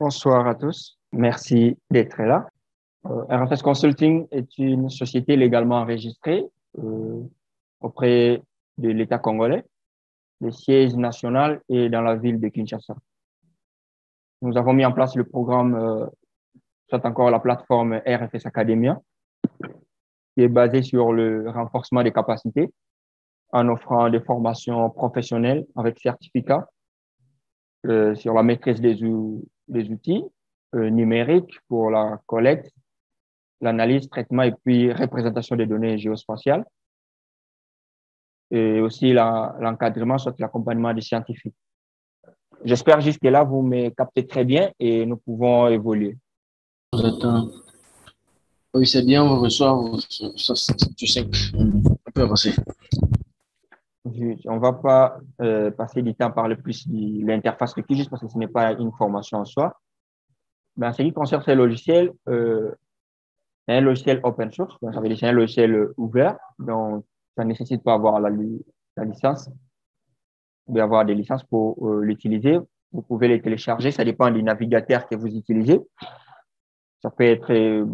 Bonsoir à tous. Merci d'être là. RFS Consulting est une société légalement enregistrée euh, auprès de l'État congolais. Le siège national est dans la ville de Kinshasa. Nous avons mis en place le programme, soit encore la plateforme RFS Academia, qui est basée sur le renforcement des capacités en offrant des formations professionnelles avec certificat sur la maîtrise des outils numériques pour la collecte, l'analyse, traitement et puis représentation des données géospatiales et aussi l'encadrement, soit l'accompagnement des scientifiques. J'espère jusque-là, vous me captez très bien et nous pouvons évoluer. J'attends. Oui, c'est bien, on reçoit, tu sais, on peut avancer. On va pas passer du temps par le plus de l'interface requise juste parce que ce n'est pas une formation en soi. Mais en ce qui concerne ces logiciels, c'est un logiciel open source, donc ça veut dire c'est un logiciel ouvert, donc ça ne nécessite pas avoir la licence, ou bien avoir des licences pour l'utiliser. Vous pouvez les télécharger, ça dépend du navigateur que vous utilisez. Ça peut être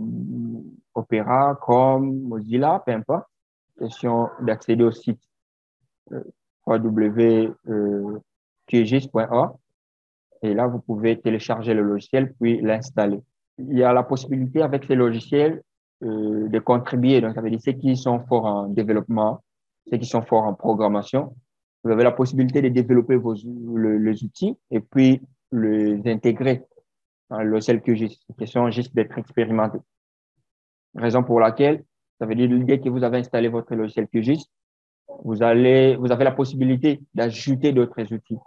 Opera, Chrome, Mozilla, peu importe. Question d'accéder au site www.qgis.org. Et là, vous pouvez télécharger le logiciel puis l'installer. Il y a la possibilité avec ces logiciels de contribuer. Donc, ça veut dire ceux qui sont forts en développement, ceux qui sont forts en programmation. Vous avez la possibilité de développer les outils et puis les intégrer dans le logiciel QGIS. C'est question juste d'être expérimenté. Raison pour laquelle, ça veut dire dès que vous avez installé votre logiciel QGIS, vous avez la possibilité d'ajouter d'autres outils.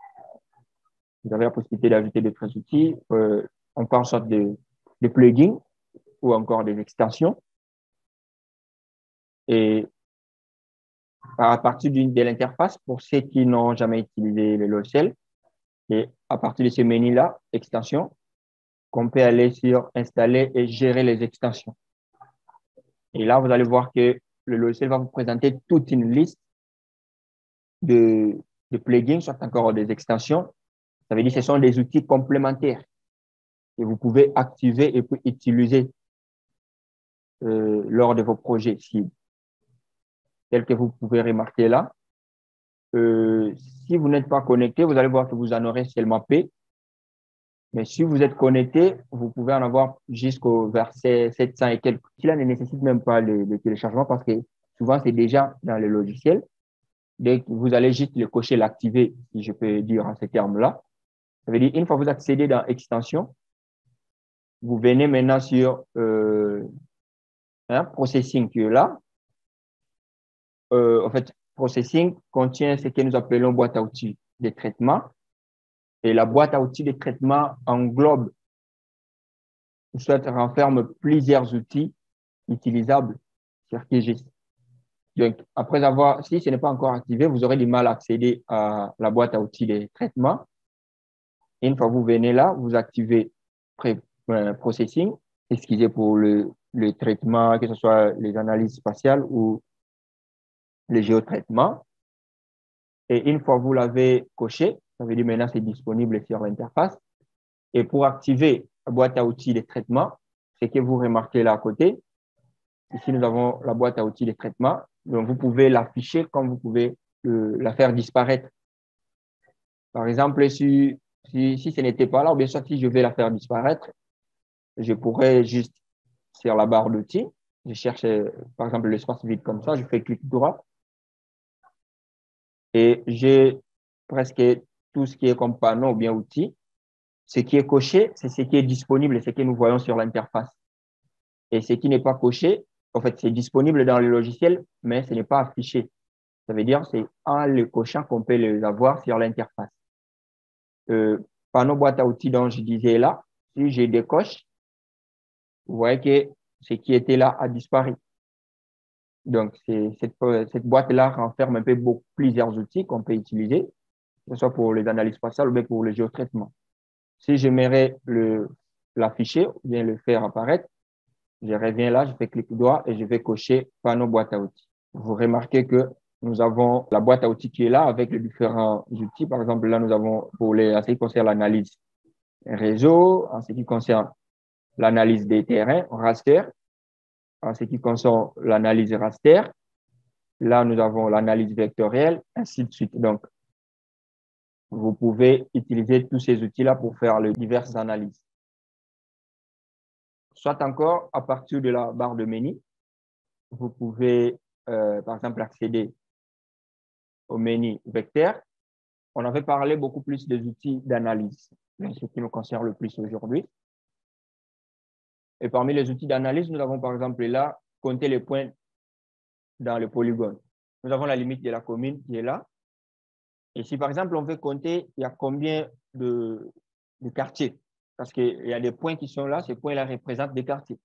Vous avez la possibilité d'ajouter d'autres outils. On parle soit de plugins ou encore des extensions. Et à partir de l'interface, pour ceux qui n'ont jamais utilisé le logiciel, et à partir de ce menu-là, extension, qu'on peut aller sur installer et gérer les extensions. Et là, vous allez voir que le logiciel va vous présenter toute une liste de plugins, soit encore des extensions. Ça veut dire que ce sont des outils complémentaires que vous pouvez activer et puis utiliser lors de vos projets cibles. Tel que vous pouvez remarquer là. Si vous n'êtes pas connecté, vous allez voir que vous en aurez seulement P. Mais si vous êtes connecté, vous pouvez en avoir jusqu'au verset 700 et quelques. Cela ne nécessite même pas le téléchargement parce que souvent, c'est déjà dans le logiciel. Dès que vous allez juste le cocher, l'activer, si je peux dire en ces termes-là. Ça veut dire, une fois que vous accédez dans Extension, vous venez maintenant sur Processing qui est là. En fait, Processing contient ce que nous appelons boîte à outils de traitement. Et la boîte à outils de traitement englobe, soit renferme plusieurs outils utilisables sur QGIS. Donc, après avoir, si ce n'est pas encore activé, vous aurez du mal à accéder à la boîte à outils de traitement. Et une fois que vous venez là, vous activez Processing, excusez pour le traitement, que ce soit les analyses spatiales ou les géotraitements. Et une fois que vous l'avez coché, ça veut dire maintenant c'est disponible sur l'interface. Et pour activer la boîte à outils de traitement, c'est que vous remarquez là à côté. Ici, nous avons la boîte à outils de traitement. Donc, vous pouvez l'afficher comme vous pouvez la faire disparaître. Par exemple, si ce n'était pas là, ou bien soit si je vais la faire disparaître, je pourrais juste sur la barre d'outils, je cherche par exemple l'espace vide comme ça, je fais clic droit et j'ai presque tout ce qui est comme panneau ou bien outil. Ce qui est coché, c'est ce qui est disponible et ce que nous voyons sur l'interface. Et ce qui n'est pas coché, en fait, c'est disponible dans le logiciel, mais ce n'est pas affiché. Ça veut dire c'est en le cochant qu'on peut les avoir sur l'interface. Panneau boîte à outils dont je disais là, si je décoche, vous voyez que ce qui était là a disparu. Donc, cette boîte-là renferme un peu plusieurs outils qu'on peut utiliser, que ce soit pour les analyses spatiales ou bien pour le géotraitement. Si j'aimerais l'afficher ou bien le faire apparaître, je reviens là, je fais clic droit et je vais cocher panneau boîte à outils. Vous remarquez que nous avons la boîte à outils qui est là avec les différents outils. Par exemple, là, nous avons pour ce qui concerne l'analyse, réseau, en ce qui concerne l'analyse des terrains, raster, en ce qui concerne l'analyse raster. Là, nous avons l'analyse vectorielle, ainsi de suite. Donc, vous pouvez utiliser tous ces outils-là pour faire les diverses analyses. Soit encore, à partir de la barre de menu, vous pouvez, par exemple, accéder au menu vecteur. On avait parlé beaucoup plus des outils d'analyse, ce qui nous concerne le plus aujourd'hui. Et parmi les outils d'analyse, nous avons par exemple là, compter les points dans le polygone. Nous avons la limite de la commune qui est là. Et si par exemple, on veut compter, il y a combien de quartiers? Parce qu'il y a des points qui sont là, ces points-là représentent des quartiers.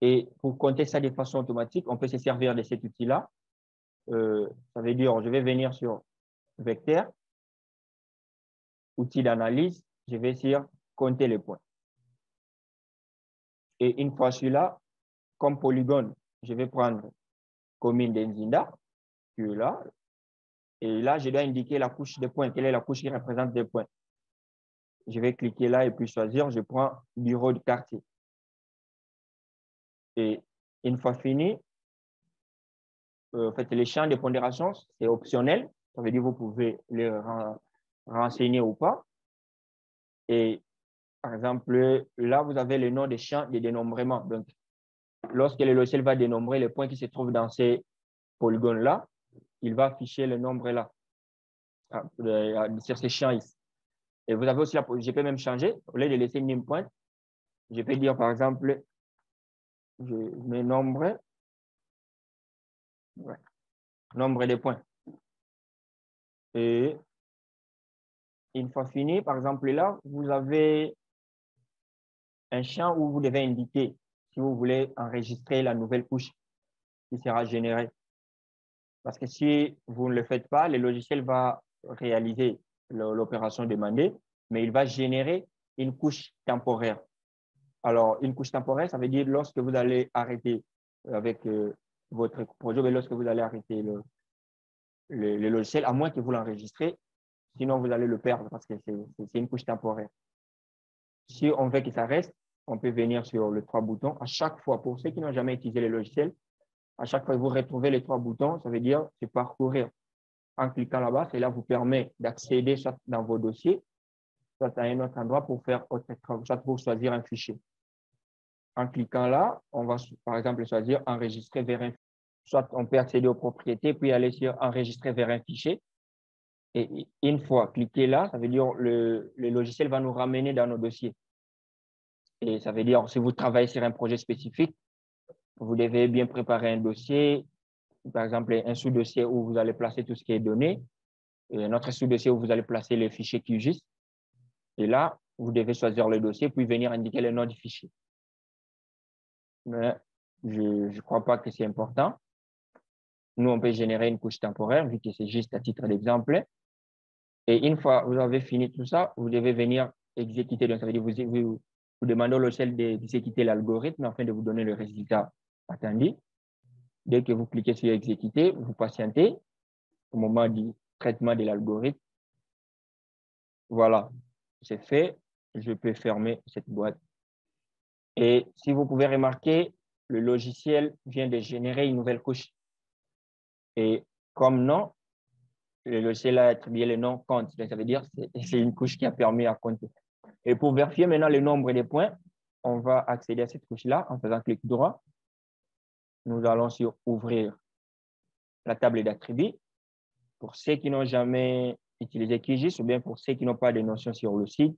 Et pour compter ça de façon automatique, on peut se servir de cet outil-là. Ça veut dire, je vais venir sur vecteur, outil d'analyse, je vais sur compter les points. Et une fois celui-là, comme polygone, je vais prendre commune d'Enzinda, qui est là. Et là, je dois indiquer la couche des points. Quelle est la couche qui représente des points? Je vais cliquer là et puis choisir, je prends bureau de quartier. Et une fois fini, en fait, les champs de pondération, c'est optionnel. Ça veut dire que vous pouvez les renseigner ou pas. Et par exemple, là, vous avez le nom des champs de dénombrement. Donc, lorsque le logiciel va dénombrer les points qui se trouvent dans ces polygones-là, il va afficher le nombre là, sur ces champs ici. Et vous avez aussi je peux même changer, au lieu de laisser name point, je peux dire par exemple, je mets nombre de points. Et une fois fini, par exemple là, vous avez un champ où vous devez indiquer si vous voulez enregistrer la nouvelle couche qui sera générée. Parce que si vous ne le faites pas, le logiciel va réaliser l'opération demandée, mais il va générer une couche temporaire. Alors, une couche temporaire, ça veut dire lorsque vous allez arrêter avec votre projet, mais lorsque vous allez arrêter le logiciel, à moins que vous l'enregistrez, sinon vous allez le perdre parce que c'est une couche temporaire. Si on veut que ça reste, on peut venir sur les trois boutons. À chaque fois, pour ceux qui n'ont jamais utilisé le logiciel, à chaque fois que vous retrouvez les trois boutons, ça veut dire c'est parcourir. En cliquant là-bas, cela vous permet d'accéder soit dans vos dossiers, soit à un autre endroit pour faire autre travail, soit pour choisir un fichier. En cliquant là, on va par exemple choisir enregistrer vers un fichier. Soit on peut accéder aux propriétés, puis aller sur enregistrer vers un fichier. Et une fois cliqué là, ça veut dire le logiciel va nous ramener dans nos dossiers. Et ça veut dire si vous travaillez sur un projet spécifique, vous devez bien préparer un dossier, par exemple un sous-dossier où vous allez placer tout ce qui est donné, et un autre sous-dossier où vous allez placer les fichiers QGIS. Et là, vous devez choisir le dossier, puis venir indiquer le nom du fichier. Mais je ne crois pas que c'est important. Nous, on peut générer une couche temporaire, vu que c'est juste à titre d'exemple. Et une fois que vous avez fini tout ça, vous devez venir exécuter. Donc, ça veut dire vous demandez au logiciel d'exécuter l'algorithme afin de vous donner le résultat attendu. Dès que vous cliquez sur exécuter, vous patientez au moment du traitement de l'algorithme. Voilà, c'est fait. Je peux fermer cette boîte. Et si vous pouvez remarquer, le logiciel vient de générer une nouvelle couche. Et comme nom, le logiciel a attribué le nom compte. Donc, ça veut dire que c'est une couche qui a permis à compter. Et pour vérifier maintenant le nombre des points, on va accéder à cette couche-là en faisant clic droit. Nous allons sur ouvrir la table d'attributs. Pour ceux qui n'ont jamais utilisé QGIS ou bien pour ceux qui n'ont pas de notions sur le site,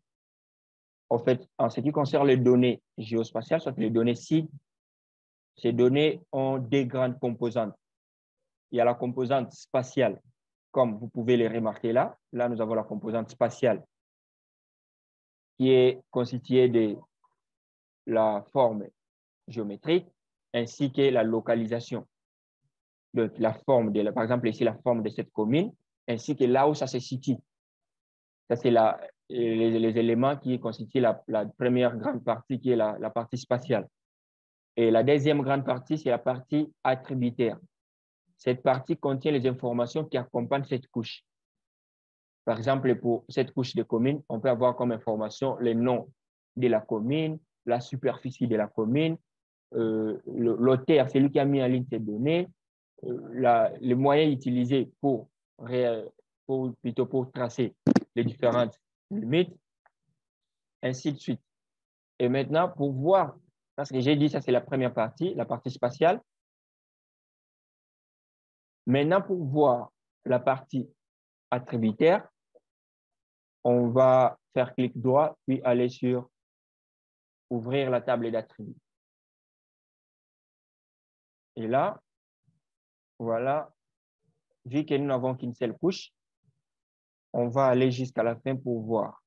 en fait, en ce qui concerne les données géospatiales, soit les données SIG, ces données ont deux grandes composantes. Il y a la composante spatiale, comme vous pouvez les remarquer là. Là, nous avons la composante spatiale qui est constituée de la forme géométrique ainsi que la localisation. Donc, la forme, par exemple, ici, la forme de cette commune, ainsi que là où ça se situe. Ça, c'est les éléments qui constituent la première grande partie, qui est la partie spatiale. Et la deuxième grande partie, c'est la partie attributaire. Cette partie contient les informations qui accompagnent cette couche. Par exemple, pour cette couche de commune, on peut avoir comme information les noms de la commune, la superficie de la commune, l'auteur, celui qui a mis en ligne ces données, les moyens utilisés plutôt pour tracer les différentes limites, ainsi de suite. Et maintenant, pour voir, parce que j'ai dit ça, c'est la première partie, la partie spatiale. Maintenant, pour voir la partie attributaire, on va faire clic droit, puis aller sur ouvrir la table d'attributs. Et là, voilà, vu que nous n'avons qu'une seule couche, on va aller jusqu'à la fin pour voir.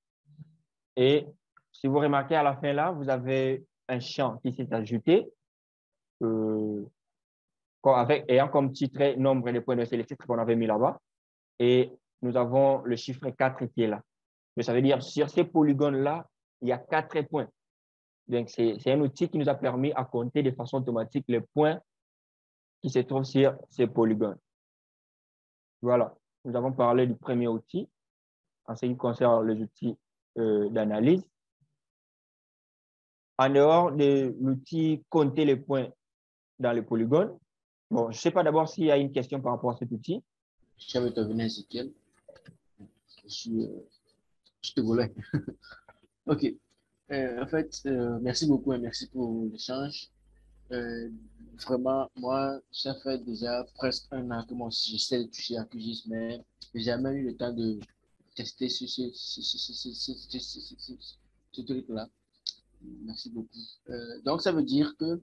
Et si vous remarquez à la fin là, vous avez un champ qui s'est ajouté, ayant comme titre nombre de points, c'est le titre qu'on avait mis là-bas. Et nous avons le chiffre 4 qui est là. Mais ça veut dire sur ces polygones-là, il y a 4 points. Donc, c'est un outil qui nous a permis à compter de façon automatique les points qui se trouvent sur ces polygones. Voilà. Nous avons parlé du premier outil en ce qui concerne les outils d'analyse. En dehors de l'outil compter les points dans les polygones, bon, je ne sais pas d'abord s'il y a une question par rapport à cet outil. Je vais te venir, Ezekiel. Je te volais. OK. En fait, merci beaucoup et merci pour l'échange. Vraiment, moi, ça fait déjà presque un an que moi aussi j'essaie de toucher à QGIS, mais j'ai jamais eu le temps de tester ce truc-là. Merci beaucoup. Donc, ça veut dire que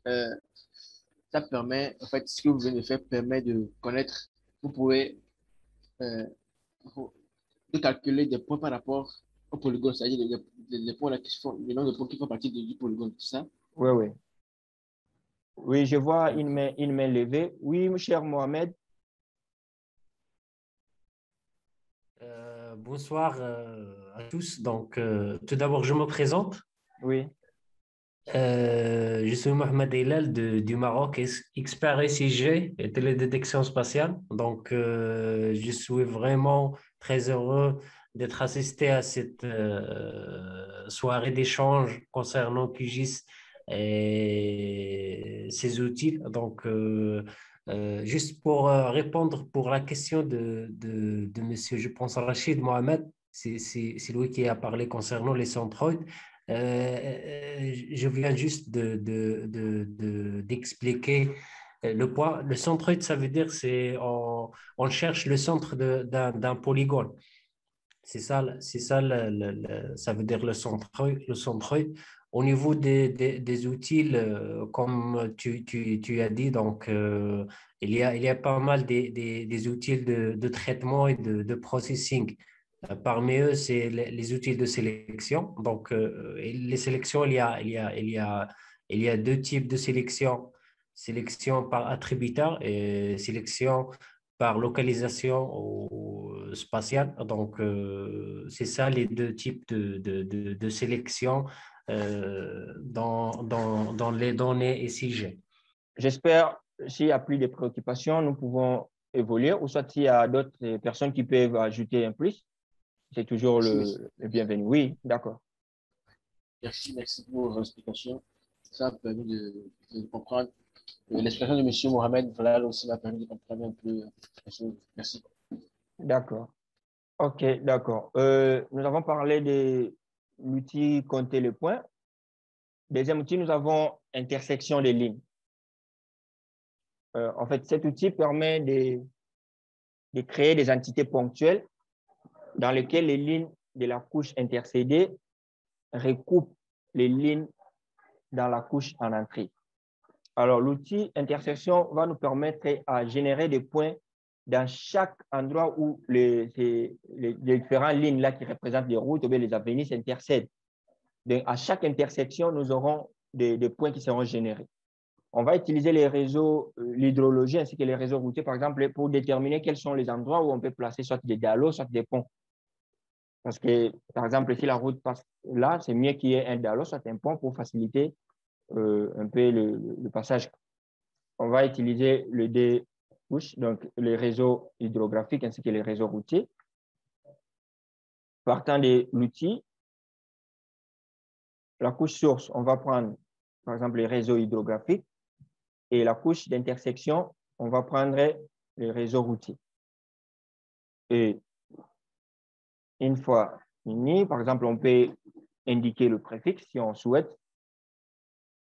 euh, ça permet, en fait, ce que vous venez de faire permet de connaître, vous pouvez euh, de calculer des points par rapport au polygone, c'est-à-dire les points là qui font, le nombre de points qui font partie du polygone, tout ça. Oui, oui. Oui, je vois une main levée. Oui, mon cher Mohamed. Bonsoir à tous. Donc, tout d'abord, je me présente. Oui, Je suis Mohamed Eilal du Maroc, expert SIG et télédétection spatiale. Donc, je suis vraiment très heureux d'être assisté à cette soirée d'échange concernant QGIS et ses outils. Donc, juste pour répondre pour la question de monsieur, je pense, Rachid Mohamed, c'est lui qui a parlé concernant les centroids. Je viens juste d'expliquer le point. Le centroid, ça veut dire on cherche le centre d'un polygone. C'est ça, ça veut dire le centroid. Le centroid. Au niveau des outils, comme tu as dit, donc il y a pas mal des outils de traitement et de processing. Parmi eux, c'est les outils de sélection. Donc, les sélections, il y a deux types de sélection. Sélection par attributeur et sélection par localisation spatiale. Donc, c'est ça les deux types de sélection dans les données SIG. j'espère, s'il n'y a plus de préoccupations, nous pouvons évoluer, ou soit s'il y a d'autres personnes qui peuvent ajouter un plus, c'est toujours le bienvenu. Oui, d'accord. Merci pour votre explication. Ça a permis de comprendre. L'explication de M. Mohamed Vlal aussi m'a permis de comprendre un peu les choses. Merci. D'accord. OK, d'accord. Nous avons parlé de l'outil compter les points. Deuxième outil, nous avons intersection des lignes. En fait, cet outil permet de créer des entités ponctuelles dans lesquelles les lignes de la couche intercédée recoupent les lignes dans la couche en entrée. Alors, l'outil intersection va nous permettre à générer des points dans chaque endroit où les différentes lignes là qui représentent les routes ou bien les avenues s'intercèdent. Donc, à chaque intersection, nous aurons des points qui seront générés. On va utiliser les réseaux, l'hydrologie ainsi que les réseaux routiers, par exemple, pour déterminer quels sont les endroits où on peut placer soit des dallos, soit des ponts. Parce que, par exemple, si la route passe là, c'est mieux qu'il y ait un dallos, soit un pont pour faciliter un peu le passage. On va utiliser le D-push, donc les réseaux hydrographiques ainsi que les réseaux routiers. partant de l'outil, la couche source, on va prendre, par exemple, les réseaux hydrographiques et la couche d'intersection, on va prendre les réseaux routiers. Et une fois fini, par exemple, on peut indiquer le préfixe si on souhaite.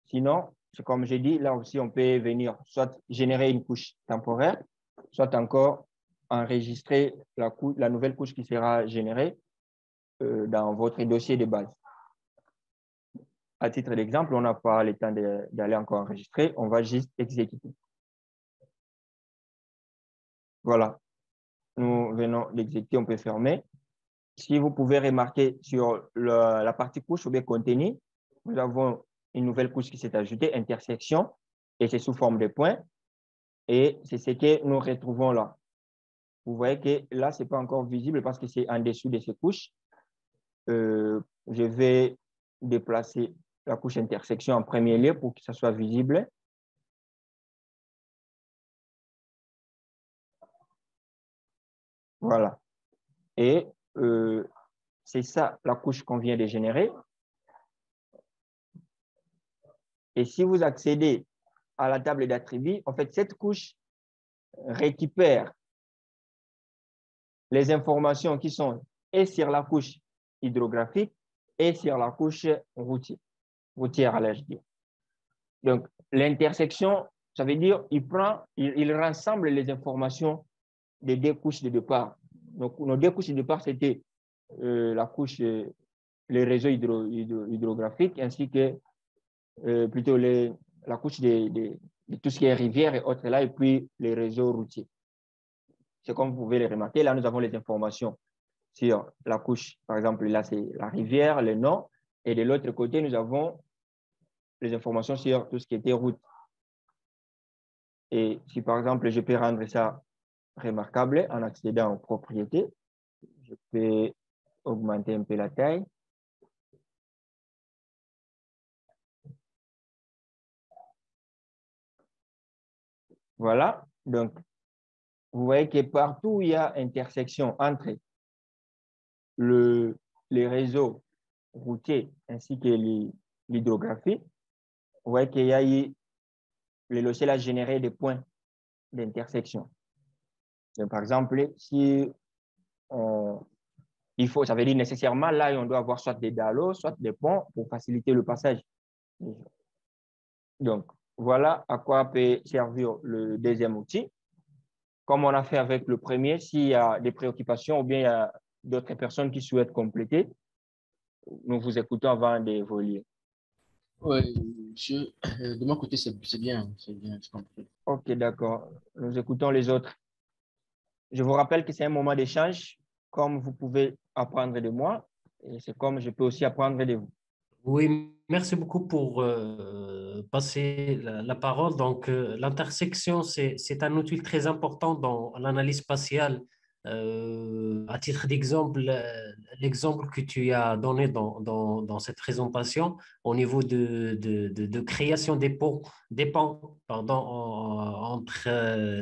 Sinon, c'est comme j'ai dit, là aussi, on peut venir soit générer une couche temporaire, soit encore enregistrer la nouvelle couche qui sera générée dans votre dossier de base. À titre d'exemple, on n'a pas le temps d'aller encore enregistrer, on va juste exécuter. Voilà, nous venons d'exécuter, on peut fermer. Si vous pouvez remarquer sur la partie couche ou bien contenu, nous avons une nouvelle couche qui s'est ajoutée, intersection, et c'est sous forme de points. Et c'est ce que nous retrouvons là. Vous voyez que là, ce n'est pas encore visible parce que c'est en dessous de ces couches. Je vais déplacer la couche intersection en premier lieu pour que ça soit visible. Voilà. Et c'est ça la couche qu'on vient de générer. Et si vous accédez à la table d'attributs, en fait, cette couche récupère les informations qui sont et sur la couche hydrographique et sur la couche routière, allais-je dire. Donc, l'intersection, ça veut dire il rassemble les informations des deux couches de départ. Donc, nos deux couches de départ, c'était la couche, les réseaux hydrographiques, ainsi que plutôt la couche de tout ce qui est rivière et autres là, et puis les réseaux routiers. C'est comme vous pouvez le remarquer, là, nous avons les informations sur la couche. Par exemple, là, c'est la rivière, le nom, et de l'autre côté, nous avons les informations sur tout ce qui était route. Et si, par exemple, je peux rendre ça remarquable en accédant aux propriétés, je peux augmenter un peu la taille. Voilà, donc vous voyez que partout où il y a intersection entre les réseaux routiers ainsi que l'hydrographie, vous voyez qu'il y a eu, le logiciel a généré des points d'intersection. Par exemple, si il faut, ça veut dire nécessairement là, on doit avoir soit des dallos, soit des ponts pour faciliter le passage. Donc, voilà à quoi peut servir le deuxième outil. Comme on a fait avec le premier, s'il y a des préoccupations ou bien il y a d'autres personnes qui souhaitent compléter, nous vous écoutons avant d'évoluer. Oui, monsieur, de mon côté, c'est bien, je comprends. OK, d'accord. Nous écoutons les autres. Je vous rappelle que c'est un moment d'échange, comme vous pouvez apprendre de moi, et c'est comme je peux aussi apprendre de vous. Oui, merci beaucoup pour passer la parole. Donc, l'intersection, c'est un outil très important dans l'analyse spatiale. À titre d'exemple, l'exemple que tu as donné dans cette présentation au niveau de création des ponts, entre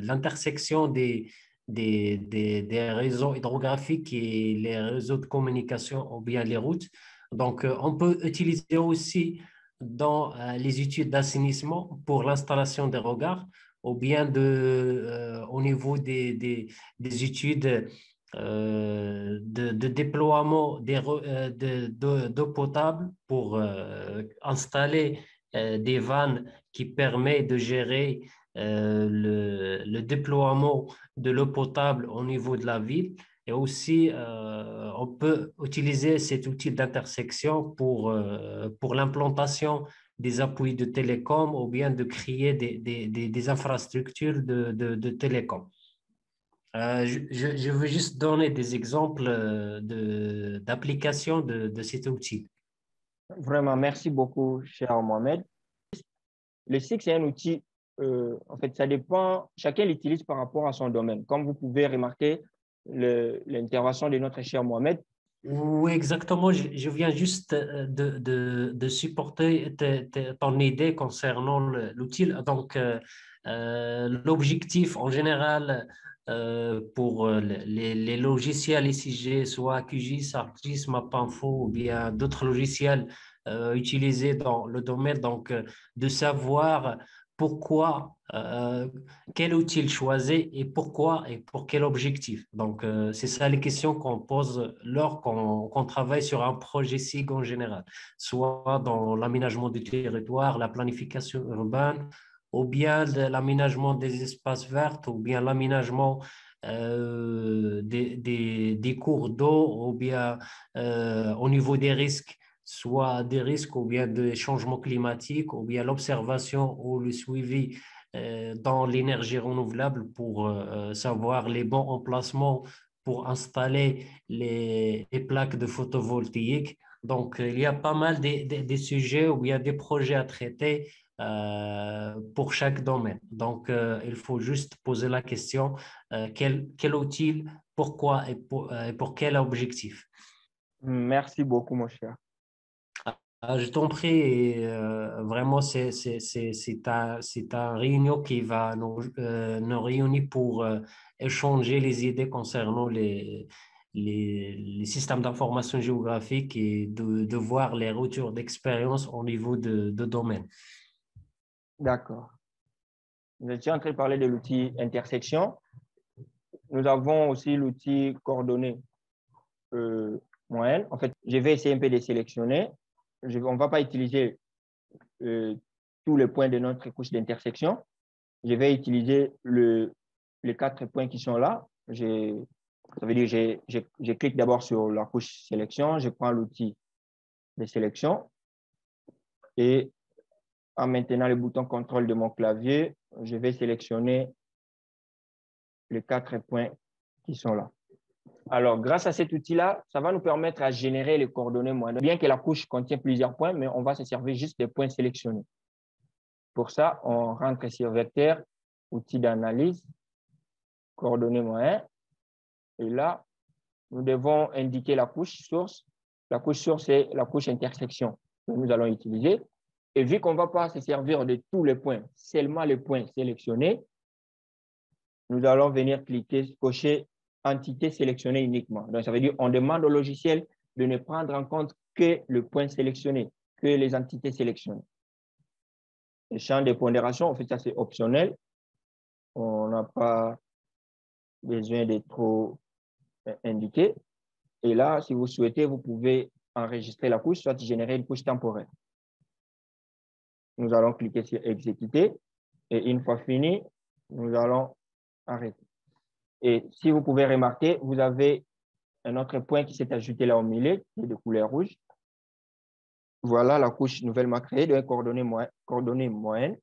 l'intersection des réseaux hydrographiques et les réseaux de communication ou bien les routes. Donc, on peut utiliser aussi dans les études d'assainissement pour l'installation des regards ou bien au niveau des études de déploiement d'eau potable pour installer des vannes qui permettent de gérer le déploiement de l'eau potable au niveau de la ville. Et aussi, on peut utiliser cet outil d'intersection pour l'implantation des appuis de télécom ou bien de créer des infrastructures de télécom. Je veux juste donner des exemples d'application de cet outil. Vraiment, merci beaucoup, cher Mohamed. Le SIG, c'est un outil, en fait, ça dépend, chacun l'utilise par rapport à son domaine. Comme vous pouvez remarquer, l'intervention de notre cher Mohamed. Oui, exactement. Je viens juste de supporter ton idée concernant l'outil. Donc, l'objectif en général pour les logiciels ICG, soit QGIS, ArcGIS, MapInfo ou bien d'autres logiciels utilisés dans le domaine. Donc, de savoir pourquoi, quel outil choisir et pourquoi et pour quel objectif. Donc, c'est ça les questions qu'on pose lors qu'on travaille sur un projet SIG en général, soit dans l'aménagement du territoire, la planification urbaine, ou bien de l'aménagement des espaces verts, ou bien l'aménagement des cours d'eau, ou bien au niveau des risques, soit des risques ou bien des changements climatiques, ou bien l'observation ou le suivi dans l'énergie renouvelable pour savoir les bons emplacements pour installer les plaques de photovoltaïque. Donc, il y a pas mal des sujets où il y a des projets à traiter pour chaque domaine. Donc, il faut juste poser la question, quel outil, pourquoi et pour quel objectif. Merci beaucoup, mon cher. Je t'en prie, et, vraiment, c'est un réunion qui va nous réunir pour échanger les idées concernant les systèmes d'information géographique et de voir les retours d'expérience au niveau de domaine. D'accord. Je suis en train de parler de l'outil intersection. Nous avons aussi l'outil coordonnées moyenne. En fait, je vais essayer un peu de sélectionner. On ne va pas utiliser euh, tous les points de notre couche d'intersection. Je vais utiliser les 4 points qui sont là. Ça veut dire que je clique d'abord sur la couche sélection, je prends l'outil de sélection et en maintenant le bouton contrôle de mon clavier, je vais sélectionner les 4 points qui sont là. Alors, grâce à cet outil-là, ça va nous permettre à générer les coordonnées moyennes. Bien que la couche contient plusieurs points, mais on va se servir juste des points sélectionnés. Pour ça, on rentre sur vecteur, outil d'analyse, coordonnées moyennes. Et là, nous devons indiquer la couche source. La couche source, c'est la couche intersection que nous allons utiliser. Et vu qu'on ne va pas se servir de tous les points, seulement les points sélectionnés, nous allons venir cliquer, cocher entité sélectionnée uniquement. Donc, ça veut dire qu'on demande au logiciel de ne prendre en compte que le point sélectionné, que les entités sélectionnées. Le champ de pondération, en fait, ça c'est optionnel. On n'a pas besoin de trop indiquer. Et là, si vous souhaitez, vous pouvez enregistrer la couche, soit générer une couche temporaire. Nous allons cliquer sur exécuter. Et une fois fini, nous allons arrêter. Et si vous pouvez remarquer, vous avez un autre point qui s'est ajouté là au milieu, qui est de couleur rouge. Voilà la couche nouvellement créée de coordonnées moyennes.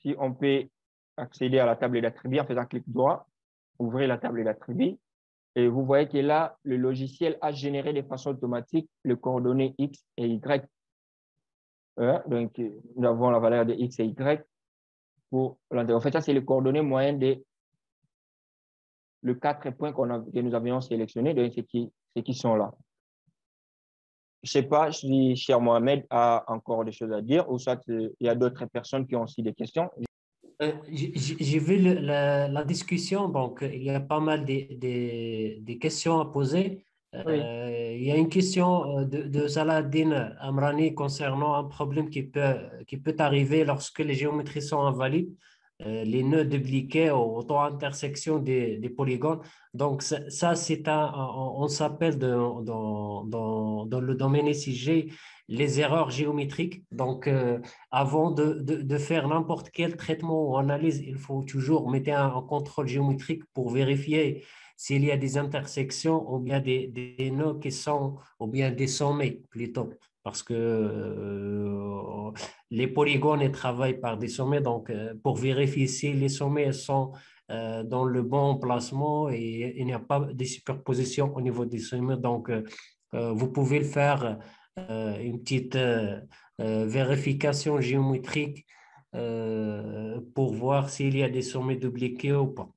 Si on peut accéder à la table d'attributs en faisant clic droit, ouvrez la table d'attributs et vous voyez que là, le logiciel a généré de façon automatique les coordonnées X et Y. Donc, nous avons la valeur de X et Y pour l'intérieur. En fait, ça, c'est les coordonnées moyennes des 4 points que nous avions sélectionnés, donc ceux qui sont là. Je ne sais pas si cher Mohamed a encore des choses à dire ou soit il y a d'autres personnes qui ont aussi des questions. J'ai vu la discussion, donc il y a pas mal des questions à poser. Oui. Il y a une question de Saladin Amrani concernant un problème qui peut arriver lorsque les géométries sont invalides, les nœuds dupliqués au temps intersection des polygones. Donc ça c'est on s'appelle dans le domaine SIG les erreurs géométriques. Donc avant de faire n'importe quel traitement ou analyse, il faut toujours mettre un contrôle géométrique pour vérifier s'il y a des intersections ou bien des nœuds qui sont, ou bien des sommets plutôt. Parce que les polygones ils travaillent par des sommets, donc pour vérifier si les sommets sont dans le bon emplacement et il n'y a pas de superposition au niveau des sommets. Donc, vous pouvez le faire une petite vérification géométrique pour voir s'il y a des sommets dupliqués ou pas.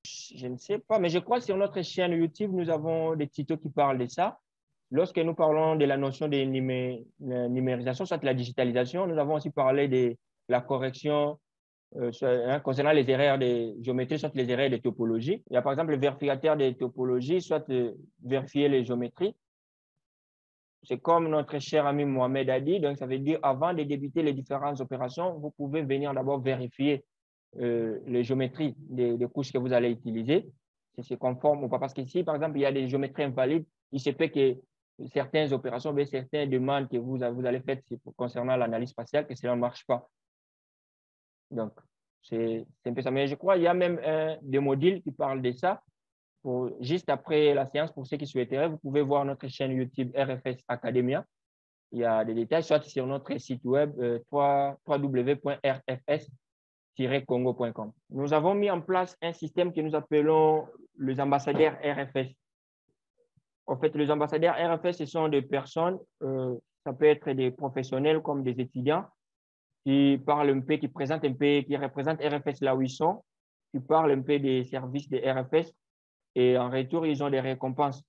Je ne sais pas, mais je crois que sur notre chaîne YouTube, nous avons des tutos qui parlent de ça. Lorsque nous parlons de la notion de numérisation, soit la digitalisation, nous avons aussi parlé de la correction concernant les erreurs de géométrie, soit les erreurs de topologie. Il y a par exemple le vérificateur de topologie, soit vérifier les géométries. C'est comme notre cher ami Mohamed a dit, donc ça veut dire avant de débuter les différentes opérations, vous pouvez venir d'abord vérifier les géométries des couches que vous allez utiliser, si c'est conforme ou pas. Parce qu'ici, par exemple, il y a des géométries invalides. Il se peut que certaines opérations, bien, certaines demandes que vous allez faire concernant l'analyse spatiale, que cela ne marche pas. Donc, c'est un peu ça. Mais je crois qu'il y a même des modules qui parlent de ça. Juste après la séance, pour ceux qui souhaiteraient, vous pouvez voir notre chaîne YouTube RFS Academia. Il y a des détails, soit sur notre site web www.rfs-congo.com. Nous avons mis en place un système que nous appelons les ambassadeurs RFS. En fait, les ambassadeurs RFS, ce sont des personnes, ça peut être des professionnels comme des étudiants, qui parlent un peu, qui présentent un peu, qui représentent RFS là où ils sont, qui parlent un peu des services de RFS et en retour, ils ont des récompenses.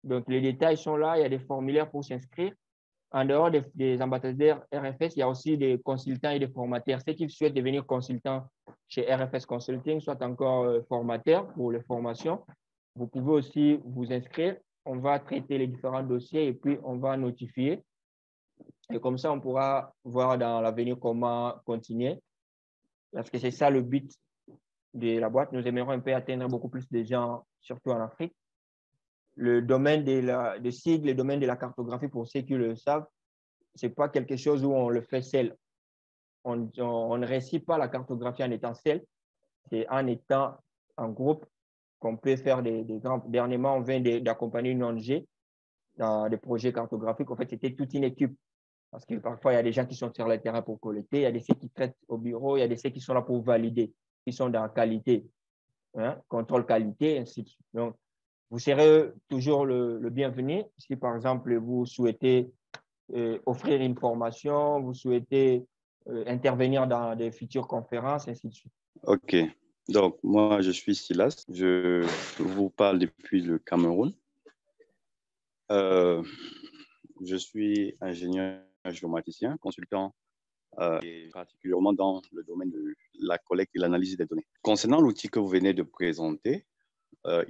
Donc, les détails sont là, il y a des formulaires pour s'inscrire. En dehors des ambassadeurs RFS, il y a aussi des consultants et des formateurs. Ceux qui souhaitent devenir consultants chez RFS Consulting, soit encore formateurs pour les formations, vous pouvez aussi vous inscrire. On va traiter les différents dossiers et puis on va notifier. Et comme ça, on pourra voir dans l'avenir comment continuer. Parce que c'est ça le but de la boîte. Nous aimerions un peu atteindre beaucoup plus de gens, surtout en Afrique. Le domaine de SIG, le domaine de la cartographie, pour ceux qui le savent, ce n'est pas quelque chose où on le fait seul. On ne réussit pas la cartographie en étant seul. C'est en étant en groupe qu'on peut faire des grands. Dernièrement, on vient d'accompagner une ONG dans des projets cartographiques. En fait, c'était toute une équipe. Parce que parfois, il y a des gens qui sont sur le terrain pour collecter, il y a des ceux qui traitent au bureau, il y a des ceux qui sont là pour valider, qui sont dans la qualité, contrôle qualité, ainsi de suite. Donc, vous serez toujours le bienvenu si, par exemple, vous souhaitez offrir une formation, vous souhaitez intervenir dans des futures conférences, ainsi de suite. OK. Donc, moi, je suis Silas. Je vous parle depuis le Cameroun. Je suis ingénieur géomaticien, consultant, et particulièrement dans le domaine de la collecte et l'analyse des données. Concernant l'outil que vous venez de présenter,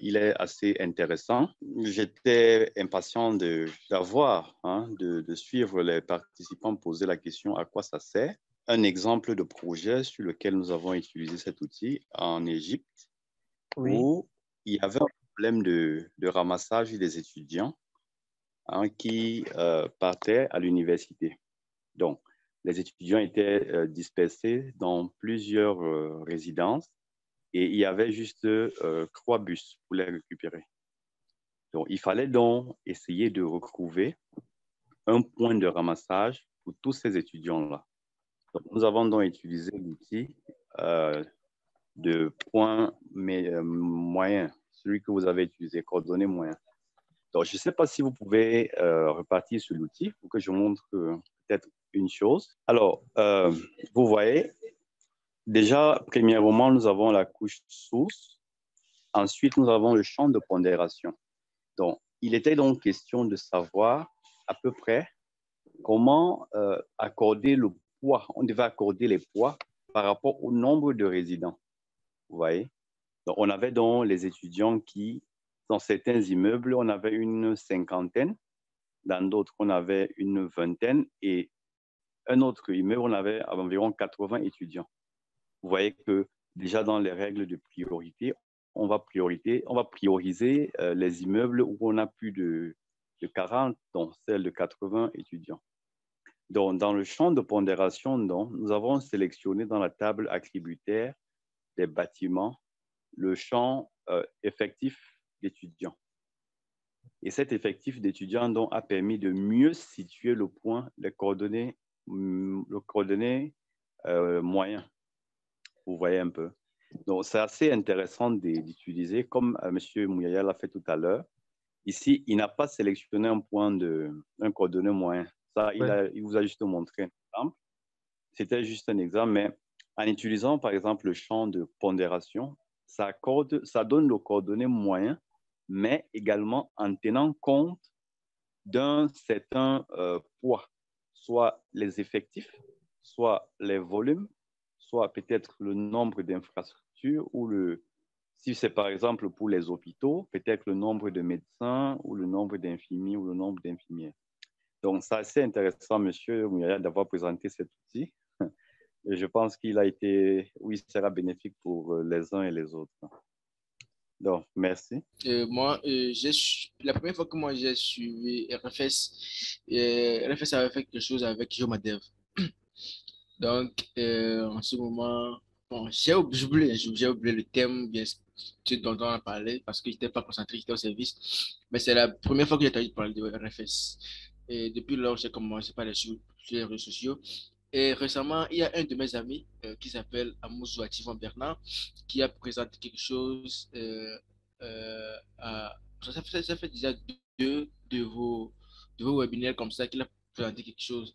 il est assez intéressant. J'étais impatient de suivre les participants poser la question à quoi ça sert. Un exemple de projet sur lequel nous avons utilisé cet outil en Égypte, Oui. où il y avait un problème de ramassage des étudiants qui partaient à l'université. Donc, les étudiants étaient dispersés dans plusieurs résidences et il y avait juste 3 bus pour les récupérer. Donc, il fallait donc essayer de retrouver un point de ramassage pour tous ces étudiants-là. Donc, nous avons donc utilisé l'outil de point moyen, celui que vous avez utilisé, coordonnées moyen. Donc, je ne sais pas si vous pouvez repartir sur l'outil pour que je montre peut-être une chose. Alors, vous voyez, déjà, premièrement, nous avons la couche source. Ensuite, nous avons le champ de pondération. Donc, il était donc question de savoir à peu près comment accorder le poids. On devait accorder les poids par rapport au nombre de résidents. Vous voyez? Donc, on avait donc les étudiants qui, dans certains immeubles, on avait une 50aine. Dans d'autres, on avait une 20aine. Et un autre immeuble, on avait environ 80 étudiants. Vous voyez que déjà dans les règles de priorité, on va prioriser les immeubles où on a plus de 40, dont celle de 80 étudiants. Donc, dans le champ de pondération, donc, nous avons sélectionné dans la table attributaire des bâtiments le champ effectif d'étudiants. Et cet effectif d'étudiants donc, a permis de mieux situer le point, les coordonnées moyens. Vous voyez un peu. Donc, c'est assez intéressant d'utiliser, comme M. Mouyaya l'a fait tout à l'heure. Ici, il n'a pas sélectionné un coordonné moyen. Ça, il vous a juste montré un exemple. C'était juste un exemple, mais en utilisant, par exemple, le champ de pondération, ça donne le coordonné moyen, mais également en tenant compte d'un certain poids, soit les effectifs, soit les volumes, soit peut-être le nombre d'infrastructures ou si c'est par exemple pour les hôpitaux, peut-être le nombre de médecins ou le nombre d'infirmiers ou le nombre d'infirmières. Donc, c'est assez intéressant, Monsieur Mouyaya, d'avoir présenté cet outil. Et je pense qu'il sera bénéfique pour les uns et les autres. Donc, merci. Moi, la première fois que moi j'ai suivi RFS, RFS avait fait quelque chose avec GeoMadev. Donc, en ce moment, bon, j'ai oublié le thème, bien ce dont on a parlé, parce que je n'étais pas concentré, j'étais au service. Mais c'est la première fois que j'ai entendu parler de RFS. Et depuis lors, j'ai commencé par sur les réseaux sociaux. Et récemment, il y a un de mes amis qui s'appelle Amouzou Ativan Bernard qui a présenté quelque chose. Ça fait déjà deux de vos webinaires comme ça qu'il a présenté quelque chose.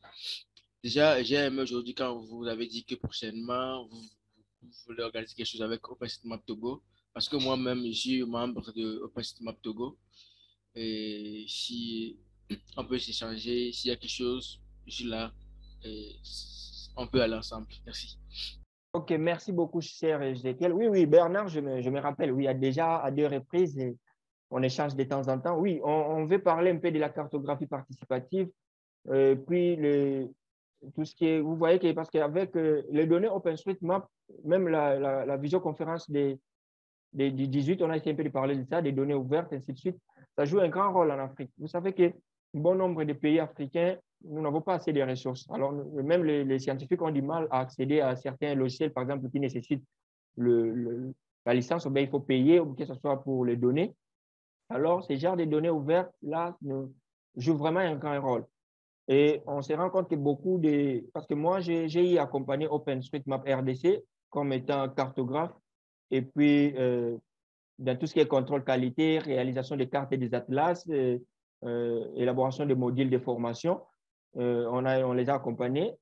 Déjà, j'ai aimé aujourd'hui quand vous avez dit que prochainement, vous voulez organiser quelque chose avec OpenStreetMap Togo. Parce que moi-même, je suis membre de OpenStreetMap Togo. Et si on peut s'échanger, s'il y a quelque chose, je suis là. Et on peut aller ensemble. Merci. Ok, merci beaucoup, cher Ezekiel. Oui, oui, Bernard, je me rappelle, oui, il y a déjà à 2 reprises, on échange de temps en temps. Oui, on veut parler un peu de la cartographie participative, puis tout ce qui est, vous voyez que parce qu'avec les données OpenStreetMap, même la visioconférence du 18, on a essayé un peu de parler de ça, des données ouvertes, ainsi de suite. Ça joue un grand rôle en Afrique. Vous savez qu'un bon nombre de pays africains, nous n'avons pas assez de ressources. Alors, même les scientifiques ont du mal à accéder à certains logiciels, par exemple, qui nécessitent la licence, ou bien il faut payer, ou que ce soit pour les données. Alors, ces genres de données ouvertes, là, jouent vraiment un grand rôle. Et on se rend compte que parce que moi, j'ai accompagné OpenStreetMap RDC comme étant cartographe, et puis dans tout ce qui est contrôle qualité, réalisation des cartes et des atlas, élaboration des modules de formation, on les a accompagnés.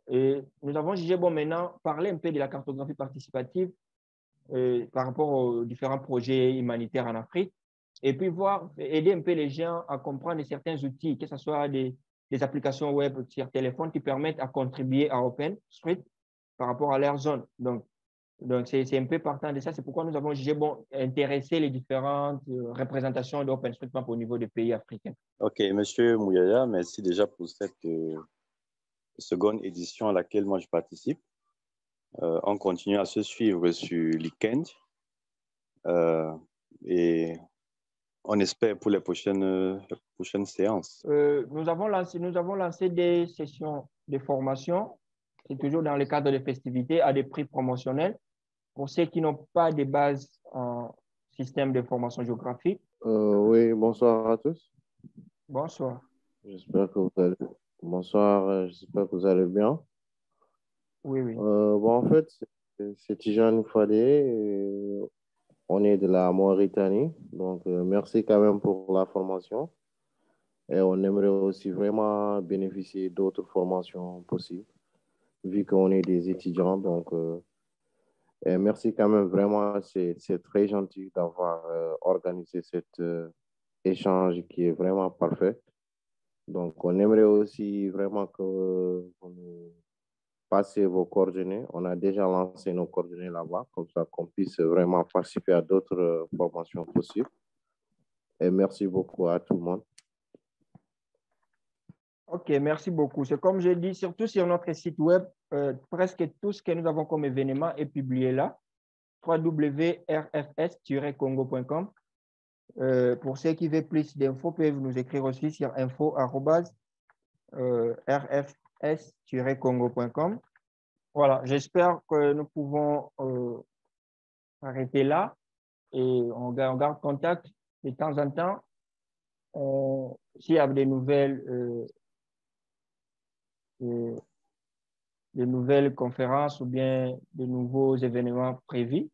Et nous avons jugé, bon, maintenant, parler un peu de la cartographie participative par rapport aux différents projets humanitaires en Afrique, et puis aider un peu les gens à comprendre certains outils, que ce soit des applications web sur téléphone qui permettent à contribuer à OpenStreet par rapport à leur zone. Donc c'est un peu partant de ça. C'est pourquoi nous avons jugé bon intéresser les différentes représentations d'OpenStreetMap au niveau des pays africains. OK, Monsieur Mouyaya, merci déjà pour cette seconde édition à laquelle moi je participe. On continue à se suivre sur LinkedIn et on espère pour les prochaines séances. Nous avons lancé des sessions de formation, c'est toujours dans le cadre des festivités, à des prix promotionnels pour ceux qui n'ont pas de base en système de formation géographique. Oui, bonsoir à tous. Bonsoir. J'espère que vous allez. Bonsoir, j'espère que vous allez bien. Oui, oui. Bon, en fait, c'est Tijani Fadé. On est de la Mauritanie. Donc, merci quand même pour la formation. Et on aimerait aussi vraiment bénéficier d'autres formations possibles, vu qu'on est des étudiants. Donc, et merci quand même vraiment. C'est très gentil d'avoir organisé cet échange qui est vraiment parfait. Donc, on aimerait aussi vraiment que vous nous passez vos coordonnées. On a déjà lancé nos coordonnées là-bas, comme ça qu'on puisse vraiment participer à d'autres formations possibles. Et merci beaucoup à tout le monde. OK, merci beaucoup. C'est comme je dis, surtout sur notre site web, presque tout ce que nous avons comme événement est publié là, www.rfs-congo.com. Pour ceux qui veulent plus d'infos, peuvent nous écrire aussi sur info@rfs-congo.com. Voilà, j'espère que nous pouvons arrêter là et on garde contact de temps en temps. S'il y a des nouvelles conférences ou bien de nouveaux événements prévus,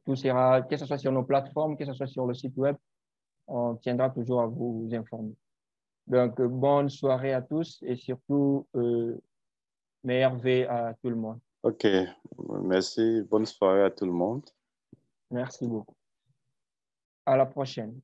tout sera, que ce soit sur nos plateformes, que ce soit sur le site web, on tiendra toujours à vous informer. Donc, bonne soirée à tous et surtout, meilleurs vœux à tout le monde. OK, merci. Bonne soirée à tout le monde. Merci beaucoup. À la prochaine.